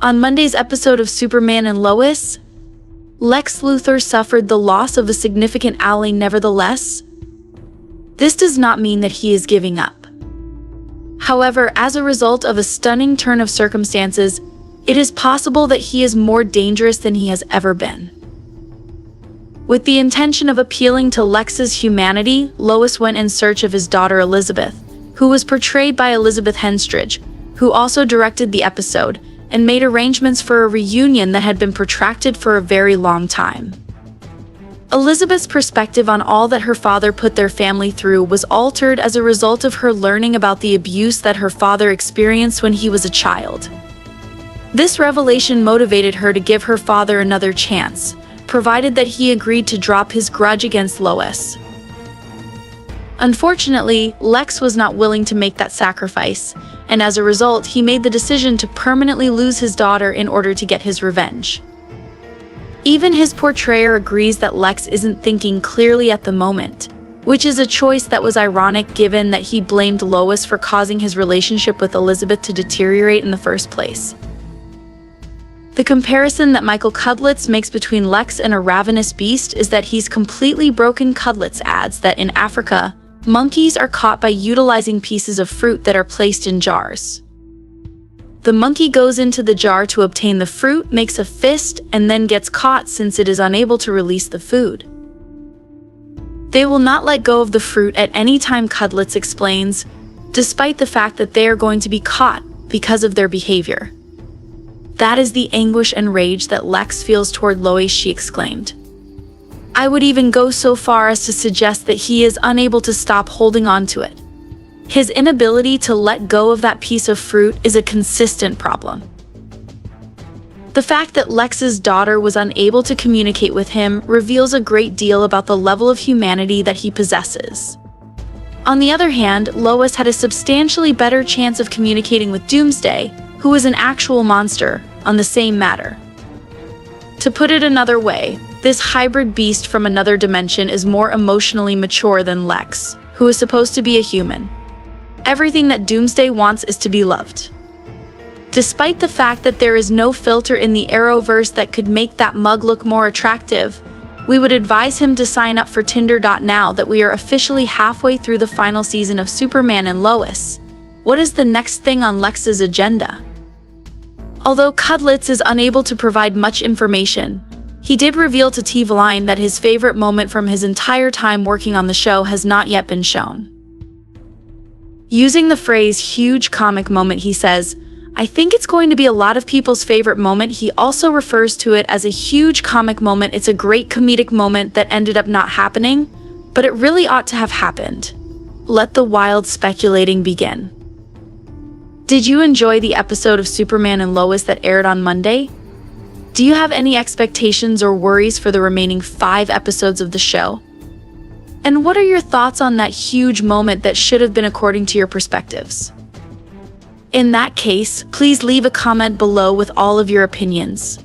On Monday's episode of Superman and Lois, Lex Luthor suffered the loss of a significant ally nevertheless. This does not mean that he is giving up. However, as a result of a stunning turn of circumstances, it is possible that he is more dangerous than he has ever been. With the intention of appealing to Lex's humanity, Lois went in search of his daughter Elizabeth, who was portrayed by Elizabeth Henstridge, who also directed the episode, and made arrangements for a reunion that had been protracted for a very long time. Elizabeth's perspective on all that her father put their family through was altered as a result of her learning about the abuse that her father experienced when he was a child. This revelation motivated her to give her father another chance, provided that he agreed to drop his grudge against Lois. Unfortunately, Lex was not willing to make that sacrifice, and as a result, he made the decision to permanently lose his daughter in order to get his revenge. Even his portrayer agrees that Lex isn't thinking clearly at the moment, which is a choice that was ironic given that he blamed Lois for causing his relationship with Elizabeth to deteriorate in the first place. The comparison that Michael Cudlitz makes between Lex and a ravenous beast is that he's completely broken. Cudlitz adds that in Africa, monkeys are caught by utilizing pieces of fruit that are placed in jars. The monkey goes into the jar to obtain the fruit, makes a fist, and then gets caught since it is unable to release the food. They will not let go of the fruit at any time, Cudlitz explains, despite the fact that they are going to be caught because of their behavior. That is the anguish and rage that Lex feels toward Lois, she exclaimed. I would even go so far as to suggest that he is unable to stop holding on to it. His inability to let go of that piece of fruit is a consistent problem. The fact that Lex's daughter was unable to communicate with him reveals a great deal about the level of humanity that he possesses. On the other hand, Lois had a substantially better chance of communicating with Doomsday, who is an actual monster, on the same matter. To put it another way, this hybrid beast from another dimension is more emotionally mature than Lex, who is supposed to be a human. Everything that Doomsday wants is to be loved. Despite the fact that there is no filter in the Arrowverse that could make that mug look more attractive, we would advise him to sign up for Tinder. Now that we are officially halfway through the final season of Superman and Lois, what is the next thing on Lex's agenda? Although Cudlitz is unable to provide much information, he did reveal to TV9 that his favorite moment from his entire time working on the show has not yet been shown. Using the phrase huge comic moment, he says, I think it's going to be a lot of people's favorite moment. He also refers to it as a huge comic moment. It's a great comedic moment that ended up not happening, but it really ought to have happened. Let the wild speculating begin. Did you enjoy the episode of Superman and Lois that aired on Monday? Do you have any expectations or worries for the remaining 5 episodes of the show? And what are your thoughts on that huge moment that should have been according to your perspectives? In that case, please leave a comment below with all of your opinions.